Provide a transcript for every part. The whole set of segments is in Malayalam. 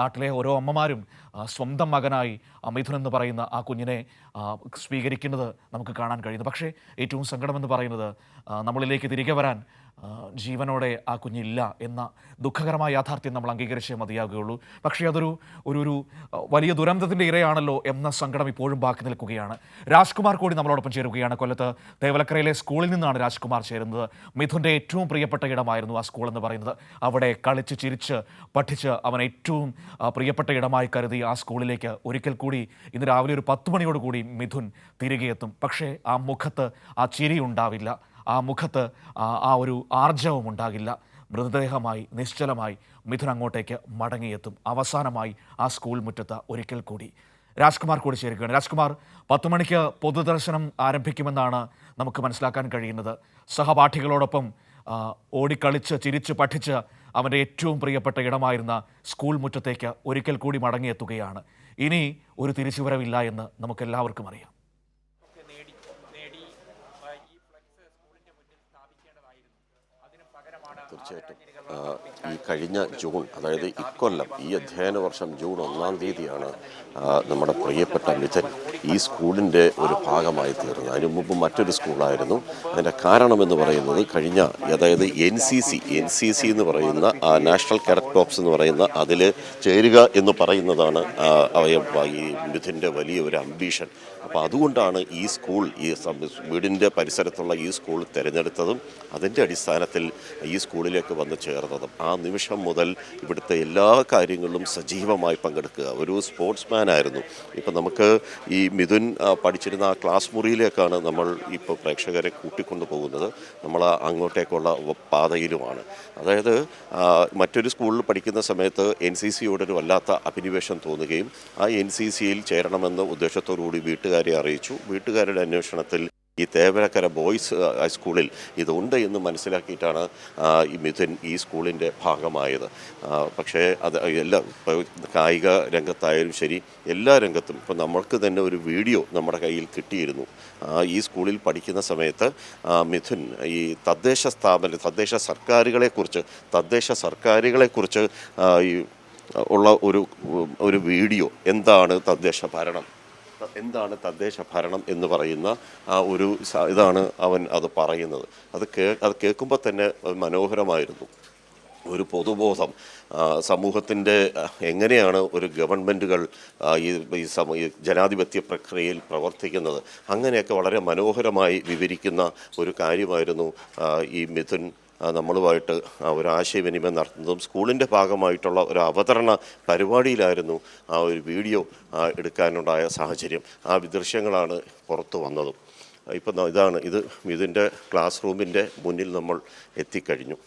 നാട്ടിലെ ഓരോ അമ്മമാരും സ്വന്തം മകനായി മിഥുൻ എന്ന് പറയുന്ന ആ കുഞ്ഞിനെ സ്വീകരിക്കുന്നത് നമുക്ക് കാണാൻ കഴിയുന്നു. പക്ഷേ ഏറ്റവും സങ്കടമെന്ന് പറയുന്നത് നമ്മളിലേക്ക് തിരികെ വരാൻ ജീവനോടെ ആ കുഞ്ഞില്ല എന്ന ദുഃഖകരമായ യാഥാർത്ഥ്യം നമ്മൾ അംഗീകരിച്ചേ മതിയാകുകയുള്ളൂ. പക്ഷേ അതൊരു ഒരു ഒരു വലിയ ദുരന്തത്തിൻ്റെ ഇരയാണല്ലോ എന്ന സങ്കടം ഇപ്പോഴും ബാക്കി നിൽക്കുകയാണ്. രാജ്കുമാർ കൂടി നമ്മളോടൊപ്പം ചേരുകയാണ്. കൊല്ലത്ത് തേവലക്കരയിലെ സ്കൂളിൽ നിന്നാണ് രാജ്കുമാർ ചേരുന്നത്. മിഥുൻ്റെ ഏറ്റവും പ്രിയപ്പെട്ട ഇടമായിരുന്നു ആ സ്കൂൾ എന്ന് പറയുന്നത്. അവിടെ കളിച്ച് ചിരിച്ച് പഠിച്ച് അവൻ ഏറ്റവും പ്രിയപ്പെട്ട ഇടമായി കരുതി ആ സ്കൂളിലേക്ക് ഒരിക്കൽ കൂടി ഇന്ന് രാവിലെ ഒരു 10 മണിയോടുകൂടി മിഥുൻ തിരികെ എത്തും. പക്ഷേ ആ മുഖത്ത് ആ ചിരി ഉണ്ടാവില്ല, ആ മുഖത്ത് ആ ഒരു ആർജവം ഉണ്ടാകില്ല. മൃതദേഹമായി നിശ്ചലമായി മിഥുൻ അങ്ങോട്ടേക്ക് മടങ്ങിയെത്തും. അവസാനമായി ആ സ്കൂൾ മുറ്റത്ത് ഒരിക്കൽ കൂടി രാജ്കുമാർ കൂടി ചേരുകയാണ്. രാജ്കുമാർ, 10 മണിക്ക് പൊതുദർശനം ആരംഭിക്കുമെന്നാണ് നമുക്ക് മനസ്സിലാക്കാൻ കഴിയുന്നത്. സഹപാഠികളോടൊപ്പം ഓടിക്കളിച്ച് ചിരിച്ച് പഠിച്ച് അവൻ്റെ ഏറ്റവും പ്രിയപ്പെട്ട ഇടമായിരുന്ന സ്കൂൾ മുറ്റത്തേക്ക് ഒരിക്കൽ കൂടി മടങ്ങിയെത്തുകയാണ്. ഇനി ഒരു തിരിച്ചുവരവില്ല എന്ന് നമുക്കെല്ലാവർക്കും അറിയാം. തീർച്ചയായിട്ടും ഈ കഴിഞ്ഞ ജൂൺ, അതായത് ഇക്കൊല്ലം ഈ അധ്യയന വർഷം ജൂൺ 1-ാം തീയതിയാണ് നമ്മുടെ പ്രിയപ്പെട്ട മിഥുൻ ഈ സ്കൂളിൻ്റെ ഒരു ഭാഗമായി തീർന്നത്. അതിനു മുമ്പ് മറ്റൊരു സ്കൂളായിരുന്നു. അതിൻ്റെ കാരണമെന്ന് പറയുന്നത് അതായത് എൻ സി സി എന്ന് പറയുന്ന നാഷണൽ കാഡറ്റ് കോർപ്സ് എന്ന് പറയുന്ന അതിൽ ചേരുക എന്ന് പറയുന്നതാണ് ഈ മിഥുൻ്റെ വലിയ ഒരു അംബീഷൻ. അപ്പോൾ അതുകൊണ്ടാണ് ഈ സ്കൂൾ, ഈ വീടിൻ്റെ പരിസരത്തുള്ള ഈ സ്കൂൾ തിരഞ്ഞെടുത്തതും അതിൻ്റെ അടിസ്ഥാനത്തിൽ ഈ സ്കൂളിലേക്ക് വന്ന് ചേർന്നതും. ആ നിമിഷം മുതൽ ഇവിടുത്തെ എല്ലാ കാര്യങ്ങളിലും സജീവമായി പങ്കെടുക്കുക. ഒരു സ്പോർട്സ്മാൻ ആയിരുന്നു. ഇപ്പം നമുക്ക് ഈ മിഥുൻ പഠിച്ചിരുന്ന ആ ക്ലാസ് മുറിയിലേക്കാണ് നമ്മൾ ഇപ്പോൾ പ്രേക്ഷകരെ കൂട്ടിക്കൊണ്ടു പോകുന്നത്. നമ്മൾ അങ്ങോട്ടേക്കുള്ള പാതയിലുമാണ്. അതായത് മറ്റൊരു സ്കൂളിൽ പഠിക്കുന്ന സമയത്ത് എൻ സി സിയോടൊരു വല്ലാത്ത അഭിനിവേശം തോന്നുകയും ആ എൻ സി സിയിൽ ചേരണമെന്ന ഉദ്ദേശത്തോടുകൂടി വീട്ടുകാരെ അറിയിച്ചു. വീട്ടുകാരുടെ അന്വേഷണത്തിൽ ഈ തേവലക്കര ബോയ്സ് ഹൈസ്കൂളിൽ ഇതുണ്ട് എന്ന് മനസ്സിലാക്കിയിട്ടാണ് ഈ മിഥുൻ ഈ സ്കൂളിൻ്റെ ഭാഗമായത്. പക്ഷേ അത് കായിക രംഗത്തായാലും ശരി, എല്ലാ രംഗത്തും ഇപ്പോൾ നമ്മൾക്ക് തന്നെ ഒരു വീഡിയോ നമ്മുടെ കയ്യിൽ കിട്ടിയിരുന്നു. ഈ സ്കൂളിൽ പഠിക്കുന്ന സമയത്ത് മിഥുൻ ഈ തദ്ദേശ സർക്കാരുകളെക്കുറിച്ച് ഈ ഉള്ള ഒരു വീഡിയോ, എന്താണ് തദ്ദേശ ഭരണം എന്ന് പറയുന്ന ഇതാണ് അവൻ അത് പറയുന്നത്. അത് കേൾക്കുമ്പോൾ തന്നെ മനോഹരമായിരുന്നു. ഒരു പൊതുബോധം, സമൂഹത്തിൻ്റെ എങ്ങനെയാണ് ഒരു ഗവൺമെൻറ്റുകൾ ഈ ജനാധിപത്യ പ്രക്രിയയിൽ പ്രവർത്തിക്കുന്നത്, അങ്ങനെയൊക്കെ വളരെ മനോഹരമായി വിവരിക്കുന്ന ഒരു കാര്യമായിരുന്നു ഈ മിഥുൻ നമ്മളുമായിട്ട് ഒരു ആശയവിനിമയം നടത്തുന്നതും. സ്കൂളിൻ്റെ ഭാഗമായിട്ടുള്ള ഒരു അവതരണ പരിപാടിയിലായിരുന്നു ആ ഒരു വീഡിയോ എടുക്കാനുണ്ടായ സാഹചര്യം. ആ ദൃശ്യങ്ങളാണ് പുറത്തു വന്നതും. ഇപ്പം ഇത് മിഥുൻ്റെ ക്ലാസ് റൂമിൻ്റെ മുന്നിൽ നമ്മൾ എത്തിക്കഴിഞ്ഞു.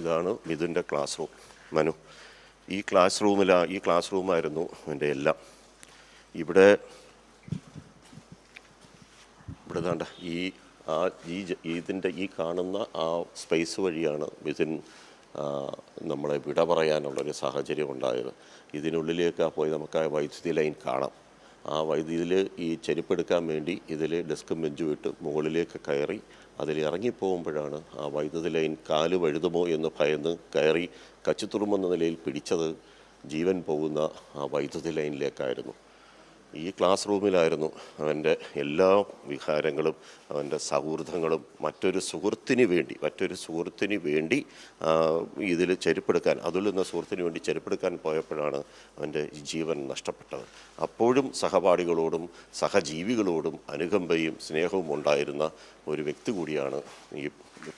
ഇതാണ് മിഥുൻ്റെ ക്ലാസ് റൂം. മനു, ഈ ക്ലാസ് റൂമായിരുന്നു എൻ്റെ എല്ലാം. ഇവിടെ വേണ്ട ഇതിൻ്റെ ഈ കാണുന്ന ആ സ്പേസ് വഴിയാണ് മിഥുൻ നമ്മളെ വിട പറയാനുള്ളൊരു സാഹചര്യം ഉണ്ടായത്. ഇതിനുള്ളിലേക്ക് പോയി നമുക്ക് ആ വൈദ്യുതി ലൈൻ കാണാം. ആ വൈദ്യുതിയിൽ ഈ ചെരുപ്പെടുക്കാൻ വേണ്ടി ഇതിൽ ഡെസ്കും ബെഞ്ചും ഇട്ട് മുകളിലേക്ക് കയറി അതിൽ ഇറങ്ങിപ്പോകുമ്പോഴാണ് ആ വൈദ്യുതി ലൈൻ കാല് വഴുതുമോ എന്ന് ഭയന്ന് കയറി കച്ചിത്തുറുമെന്ന നിലയിൽ പിടിച്ചത് ജീവൻ പോകുന്ന ആ വൈദ്യുതി ലൈനിലേക്കായിരുന്നു. ഈ ക്ലാസ് റൂമിലായിരുന്നു അവൻ്റെ എല്ലാ വികാരങ്ങളും, അവൻ്റെ സൗഹൃദങ്ങളും. മറ്റൊരു സുഹൃത്തിന് വേണ്ടി ഇതിൽ അതിൽ നിന്ന് സുഹൃത്തിന് വേണ്ടി ചെരുപ്പെടുക്കാൻ പോയപ്പോഴാണ് അവൻ്റെ ജീവൻ നഷ്ടപ്പെട്ടത്. അപ്പോഴും സഹപാഠികളോടും സഹജീവികളോടും അനുകമ്പയും സ്നേഹവും ഉണ്ടായിരുന്ന ഒരു വ്യക്തി കൂടിയാണ് ഈ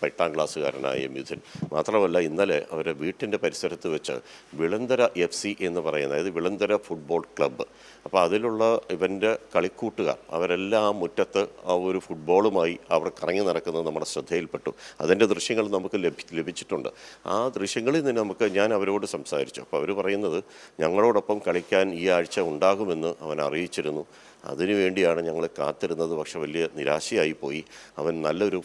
8ാം ക്ലാസ്സുകാരനായ മിഥുൻ. മാത്രമല്ല, ഇന്നലെ അവരുടെ വീട്ടിൻ്റെ പരിസരത്ത് വെച്ച് വിളന്തര FC എന്ന് പറയുന്ന, അതായത് വിളന്തര ഫുട്ബോൾ ക്ലബ്ബ്, അപ്പോൾ അതിലുള്ള ഇവൻ്റെ കളിക്കൂട്ടുകാർ അവരെല്ലാം ആ മുറ്റത്ത് ആ ഒരു ഫുട്ബോളുമായി അവർ കറങ്ങി നടക്കുന്നത് നമ്മുടെ ശ്രദ്ധയിൽപ്പെട്ടു. അതിൻ്റെ ദൃശ്യങ്ങൾ നമുക്ക് ലഭിച്ചിട്ടുണ്ട്. ആ ദൃശ്യങ്ങളിൽ നിന്ന് ഞാൻ അവരോട് സംസാരിച്ചു. അപ്പോൾ അവർ പറയുന്നത് ഞങ്ങളോടൊപ്പം കളിക്കാൻ ഈ ആഴ്ച ഉണ്ടാകുമെന്ന് അവൻ അറിയിച്ചിരുന്നു. അതിനുവേണ്ടിയാണ് ഞങ്ങൾ കാത്തിരുന്നത്. പക്ഷെ വലിയ നിരാശയായി പോയി. അവൻ നല്ലൊരു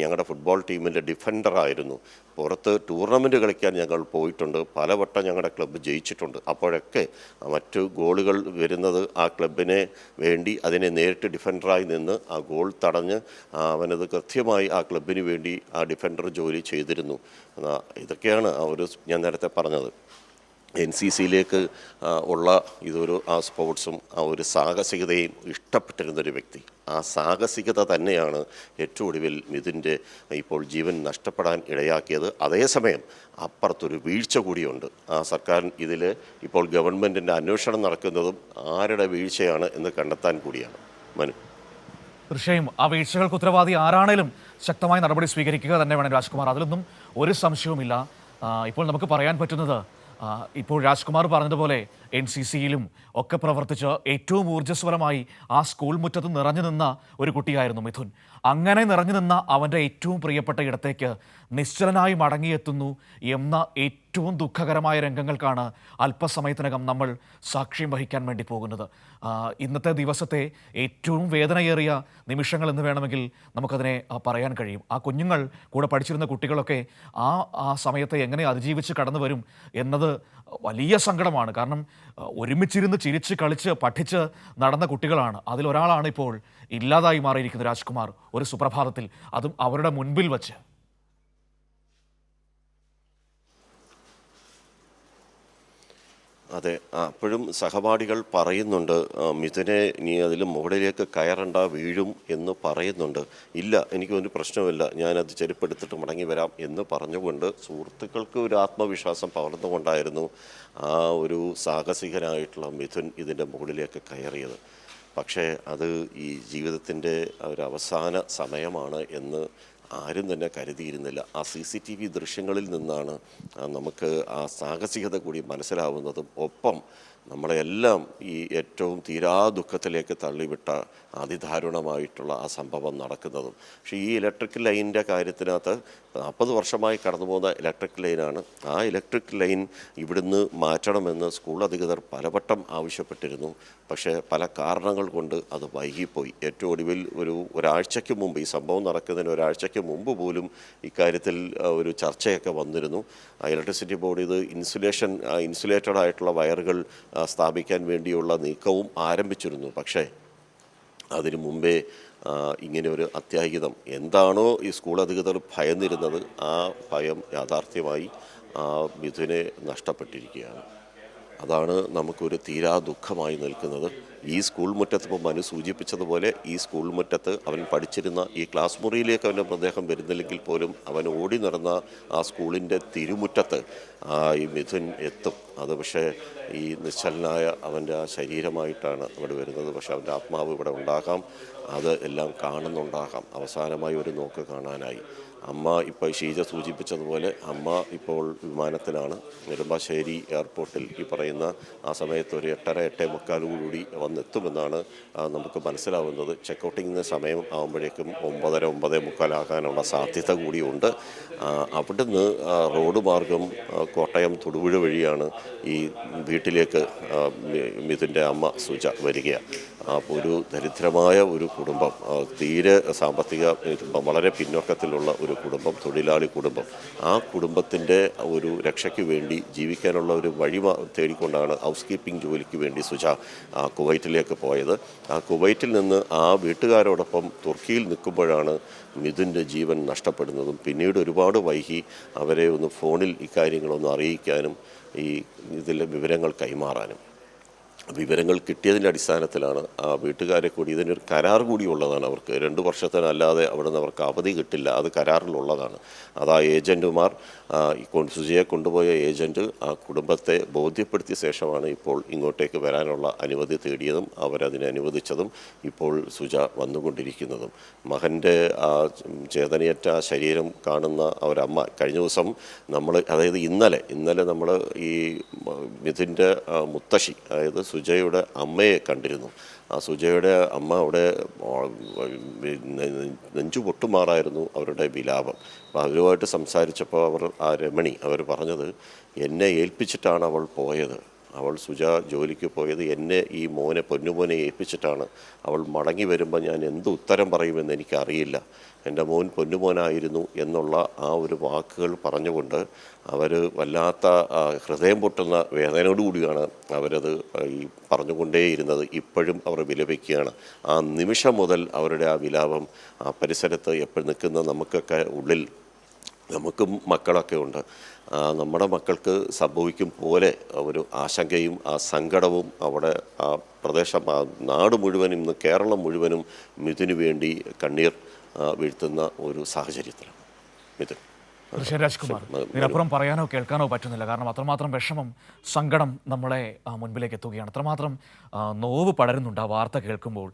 ഞങ്ങളുടെ ഫുട്ബോൾ ടീമിൻ്റെ ഡിഫൻഡറായിരുന്നു. പുറത്ത് ടൂർണമെൻറ്റ് കളിക്കാൻ ഞങ്ങൾ പോയിട്ടുണ്ട്, പലവട്ടം ഞങ്ങളുടെ ക്ലബ്ബ് ജയിച്ചിട്ടുണ്ട്. അപ്പോഴൊക്കെ മറ്റു ഗോളുകൾ വരുന്നത് ആ ക്ലബിനെ വേണ്ടി അതിനെ നേരിട്ട് ഡിഫൻഡറായി നിന്ന് ആ ഗോൾ തടഞ്ഞ് അവനത് കൃത്യമായി ആ ക്ലബിന് വേണ്ടി ആ ഡിഫൻഡർ ജോലി ചെയ്തിരുന്നു. ഇതൊക്കെയാണ് ഞാൻ നേരത്തെ പറഞ്ഞത്. NCCയിലേക്ക് ഉള്ള ആ സ്പോർട്സും ആ ഒരു സാഹസികതയും ഇഷ്ടപ്പെട്ടിരുന്നൊരു വ്യക്തി. ആ സാഹസികത തന്നെയാണ് ഏറ്റവും ഒടുവിൽ മിഥുൻ്റെ ഇപ്പോൾ ജീവൻ നഷ്ടപ്പെടാൻ ഇടയാക്കിയത്. അതേസമയം അപ്പുറത്തൊരു വീഴ്ച കൂടിയുണ്ട്. ആ സർക്കാർ ഇതിൽ ഇപ്പോൾ ഗവൺമെൻറ്റിൻ്റെ അന്വേഷണം നടക്കുന്നതും ആരുടെ വീഴ്ചയാണ് എന്ന് കണ്ടെത്താൻ കൂടിയാണ്. മനു, തീർച്ചയായും ആ വീഴ്ചകൾക്ക് ഉത്തരവാദി ആരാണേലും ശക്തമായ നടപടി സ്വീകരിക്കുക തന്നെ വേണം രാജ്കുമാർ, അതിലൊന്നും ഒരു സംശയവുമില്ല. ഇപ്പോൾ നമുക്ക് പറയാൻ പറ്റുന്നത്, ഇപ്പോൾ രാജ്കുമാർ പറഞ്ഞതുപോലെ NCCയിലും ഒക്കെ പ്രവർത്തിച്ച് ഏറ്റവും ഊർജ്ജസ്വലമായി ആ സ്കൂൾ മുറ്റത്ത് നിറഞ്ഞു നിന്ന ഒരു കുട്ടിയായിരുന്നു മിഥുൻ. അങ്ങനെ നിറഞ്ഞു നിന്ന അവൻ്റെ ഏറ്റവും പ്രിയപ്പെട്ട ഇടത്തേക്ക് നിശ്ചലനായി മടങ്ങിയെത്തുന്നു എന്ന ഏറ്റവും ദുഃഖകരമായ രംഗങ്ങൾക്കാണ് അല്പസമയത്തിനകം നമ്മൾ സാക്ഷ്യം വഹിക്കാൻ വേണ്ടി പോകുന്നത്. ഇന്നത്തെ ദിവസത്തെ ഏറ്റവും വേദനയേറിയ നിമിഷങ്ങൾ എന്ന് വേണമെങ്കിൽ നമുക്കതിനെ പറയാൻ കഴിയും. ആ കുഞ്ഞുങ്ങൾ, കൂടെ പഠിച്ചിരുന്ന കുട്ടികളൊക്കെ ആ സമയത്തെ എങ്ങനെ അതിജീവിച്ച് കടന്നു വരും എന്നത് വലിയ സങ്കടമാണ്. കാരണം ഒരുമിച്ചിരുന്ന് ചിരിച്ച് കളിച്ച് പഠിച്ച് നടന്ന കുട്ടികളാണ്. അതിലൊരാളാണ് ഇപ്പോൾ ഇല്ലാതായി മാറിയിരിക്കുന്നത് രാജ്കുമാർ, ഒരു സുപ്രഭാതത്തിൽ, അതും അവരുടെ മുൻപിൽ വച്ച്. അതെ, അപ്പോഴും സഹപാഠികൾ പറയുന്നുണ്ട്, മിഥുനെ നീ അതിൽ മുകളിലേക്ക് കയറണ്ട, വീഴും എന്ന് പറയുന്നുണ്ട്. ഇല്ല, എനിക്കൊരു പ്രശ്നമില്ല, ഞാനത് ചെരുപ്പെടുത്തിട്ട് മടങ്ങി വരാം എന്ന് പറഞ്ഞുകൊണ്ട് സുഹൃത്തുക്കൾക്ക് ഒരു ആത്മവിശ്വാസം പകർന്നുകൊണ്ടായിരുന്നു ആ ഒരു സാഹസികനായിട്ടുള്ള മിഥുൻ ഇതിൻ്റെ മുകളിലേക്ക് കയറിയത്. പക്ഷേ അത് ഈ ജീവിതത്തിൻ്റെ ഒരു അവസാന സമയമാണ് എന്ന് ആരും തന്നെ കരുതിയിരുന്നില്ല. ആ CCTV ദൃശ്യങ്ങളിൽ നിന്നാണ് നമുക്ക് ആ സാഹസികത കൂടി മനസ്സിലാവുന്നതും ഒപ്പം നമ്മളെല്ലാം ഈ ഏറ്റവും ദുഃഖത്തിലേക്ക് തള്ളിവിട്ട അതിദാരുണമായിട്ടുള്ള ആ സംഭവം നടക്കുന്നതും. പക്ഷേ ഈ ഇലക്ട്രിക് ലൈനിൻ്റെ കാര്യത്തിനകത്ത് 40 വർഷമായി കടന്നു പോകുന്ന ഇലക്ട്രിക് ലൈനാണ്. ആ ഇലക്ട്രിക് ലൈൻ ഇവിടുന്ന് മാറ്റണമെന്ന് സ്കൂൾ അധികൃതർ പലവട്ടം ആവശ്യപ്പെട്ടിരുന്നു. പക്ഷേ പല കാരണങ്ങൾ കൊണ്ട് അത് വൈകിപ്പോയി. ഏറ്റവും ഒടുവിൽ ഒരാഴ്ചയ്ക്ക് മുമ്പ്, ഈ സംഭവം നടക്കുന്നതിന് ഒരാഴ്ചയ്ക്ക് മുമ്പ് പോലും ഇക്കാര്യത്തിൽ ഒരു ചർച്ചയൊക്കെ വന്നിരുന്നു. ഇലക്ട്രിസിറ്റി ബോർഡ് ഇത് ഇൻസുലേറ്റഡ് ആയിട്ടുള്ള വയറുകൾ സ്ഥാപിക്കാൻ വേണ്ടിയുള്ള നീക്കവും ആരംഭിച്ചിരുന്നു. പക്ഷേ അതിനു മുമ്പേ ഇങ്ങനെ ഒരു അത്യാഹിതം, എന്താണോ ഈ സ്കൂൾ അധികൃതർ ഭയന്നിരുന്നത്, ആ ഭയം യാഥാർത്ഥ്യമായി മിഥുനെ നഷ്ടപ്പെട്ടിരിക്കുകയാണ്. അതാണ് നമുക്കൊരു ദുഃഖമായി നിൽക്കുന്നത്. ഈ സ്കൂൾ മുറ്റത്ത്, ഇപ്പോൾ മനു സൂചിപ്പിച്ചതുപോലെ, ഈ സ്കൂൾ മുറ്റത്ത് അവൻ പഠിച്ചിരുന്ന ഈ ക്ലാസ് മുറിയിലേക്ക് അവൻ്റെ മൃതദേഹം വരുന്നില്ലെങ്കിൽ പോലും അവൻ ഓടി നടന്ന ആ സ്കൂളിൻ്റെ തിരുമുറ്റത്ത് ഈ മിഥുൻ എത്തും. അത് പക്ഷേ ഈ നിശ്ചലനായ അവൻ്റെ ആ ശരീരമായിട്ടാണ് അവിടെ വരുന്നത്. പക്ഷേ അവൻ്റെ ആത്മാവ് ഇവിടെ ഉണ്ടാകാം, അത് എല്ലാം കാണുന്നുണ്ടാകാം. അവസാനമായി ഒരു നോക്ക് കാണാനായി അമ്മ, ഇപ്പോൾ ഷീജ സൂചിപ്പിച്ചതുപോലെ, അമ്മ ഇപ്പോൾ വിമാനത്തിലാണ്. നെടുമ്പാശ്ശേരി എയർപോർട്ടിൽ ഈ പറയുന്ന ആ സമയത്ത് ഒരു 8:45 വന്നെത്തുമെന്നാണ് നമുക്ക് മനസ്സിലാവുന്നത്. ചെക്കൗട്ടിങ്ങിന് സമയം ആകുമ്പോഴേക്കും 9:30-9:45 ആകാനുള്ള സാധ്യത കൂടിയുണ്ട്. അവിടുന്ന് റോഡ് മാർഗം കോട്ടയം തൊടുപുഴ വഴിയാണ് ഈ വീട്ടിലേക്ക് മിഥുൻ്റെ അമ്മ സുജ വരികയാണ്. ഒരു ദരിദ്രമായ ഒരു കുടുംബം, തീരെ സാമ്പത്തിക വളരെ പിന്നോക്കത്തിലുള്ള ഒരു കുടുംബം, തൊഴിലാളി കുടുംബം. ആ കുടുംബത്തിൻ്റെ ഒരു രക്ഷയ്ക്ക് വേണ്ടി, ജീവിക്കാനുള്ള ഒരു വഴി തേടിക്കൊണ്ടാണ് ഹൗസ് കീപ്പിംഗ് ജോലിക്ക് വേണ്ടി സുജ കുവൈറ്റിലേക്ക് പോയത്. ആ കുവൈറ്റിൽ നിന്ന് ആ വീട്ടുകാരോടൊപ്പം തുർക്കിയിൽ നിൽക്കുമ്പോഴാണ് മിഥുൻ്റെ ജീവൻ നഷ്ടപ്പെടുന്നതും പിന്നീട് ഒരുപാട് വൈകി അവരെ ഒന്ന് ഫോണിൽ ഇക്കാര്യങ്ങളൊന്ന് അറിയിക്കാനും ഇതിലെ വിവരങ്ങൾ കൈമാറാനും. വിവരങ്ങൾ കിട്ടിയതിൻ്റെ അടിസ്ഥാനത്തിലാണ് ആ വീട്ടുകാരെ കൂടി, ഇതിനൊരു കരാർ കൂടി ഉള്ളതാണ് അവർക്ക്. 2 വർഷത്തിനല്ലാതെ അവിടെ നിന്ന് അവർക്ക് അവധി കിട്ടില്ല, അത് കരാറിലുള്ളതാണ്. അത് ആ ഏജൻറ്റുമാർ, സുജയെ കൊണ്ടുപോയ ഏജൻറ്റ് ആ കുടുംബത്തെ ബോധ്യപ്പെടുത്തിയ ശേഷമാണ് ഇപ്പോൾ ഇങ്ങോട്ടേക്ക് വരാനുള്ള അനുമതി തേടിയതും അവരതിനെ അനുവദിച്ചതും ഇപ്പോൾ സുജ വന്നുകൊണ്ടിരിക്കുന്നതും. മകൻ്റെ ആ ചേതനയറ്റ ശരീരം കാണുന്ന ഒരമ്മ, കഴിഞ്ഞ ദിവസം അതായത് ഇന്നലെ നമ്മൾ ഈ മിഥുൻ്റെ മുത്തശ്ശി, അതായത് സുജയുടെ അമ്മയെ കണ്ടിരുന്നു. ആ സുജയുടെ അമ്മ അവിടെ നെഞ്ചു പൊട്ടുമാറായിരുന്നു അവരുടെ വിലാപം. അപ്പോൾ അവരുമായിട്ട് സംസാരിച്ചപ്പോൾ ആ രമണി അവർ പറഞ്ഞത്, എന്നെ ഏൽപ്പിച്ചിട്ടാണ് അവൾ പോയത്, അവൾ സുജ ജോലിക്ക് പോയത് എന്നെ ഈ മോനെ പൊന്നുമോനെ ഏൽപ്പിച്ചിട്ടാണ്. അവൾ മടങ്ങി വരുമ്പോൾ ഞാൻ എന്ത് ഉത്തരം പറയുമെന്ന് എനിക്കറിയില്ല. എൻ്റെ മോൻ പൊന്നുമോനായിരുന്നു എന്നുള്ള ആ ഒരു വാക്കുകൾ പറഞ്ഞുകൊണ്ട് അവർ വല്ലാത്ത ഹൃദയം പൊട്ടുന്ന വേദനയോടുകൂടിയാണ് അവരത് ഈ പറഞ്ഞുകൊണ്ടേയിരുന്നത്. ഇപ്പോഴും അവർ വിലപിക്കുകയാണ്. ആ നിമിഷം മുതൽ അവരുടെ ആ വിലാപം ആ പരിസരത്ത് എപ്പോഴും നിൽക്കുന്ന നമുക്കൊക്കെ ഉള്ളിൽ, നമുക്കും മക്കളൊക്കെ ഉണ്ട്. നമ്മുടെ മക്കൾക്ക് സംഭവിക്കും പോലെ ഒരു ആശങ്കയും ആ സങ്കടവും അവിടെ ആ പ്രദേശം, ആ നാട് മുഴുവനും, ഇന്ന് കേരളം മുഴുവനും മിഥുനു വേണ്ടി കണ്ണീർ വീഴ്ത്തുന്ന ഒരു സാഹചര്യത്തിലാണ് മിഥുൻ. ഋഷി രാജ്കുമാർ, ഇതിനപ്പുറം പറയാനോ കേൾക്കാനോ പറ്റുന്നില്ല. കാരണം അത്രമാത്രം വിഷമം, സങ്കടം നമ്മളെ മുൻപിലേക്ക് എത്തുകയാണ്. അത്രമാത്രം നോവ് പടരുന്നുണ്ട് ആ വാർത്ത കേൾക്കുമ്പോൾ.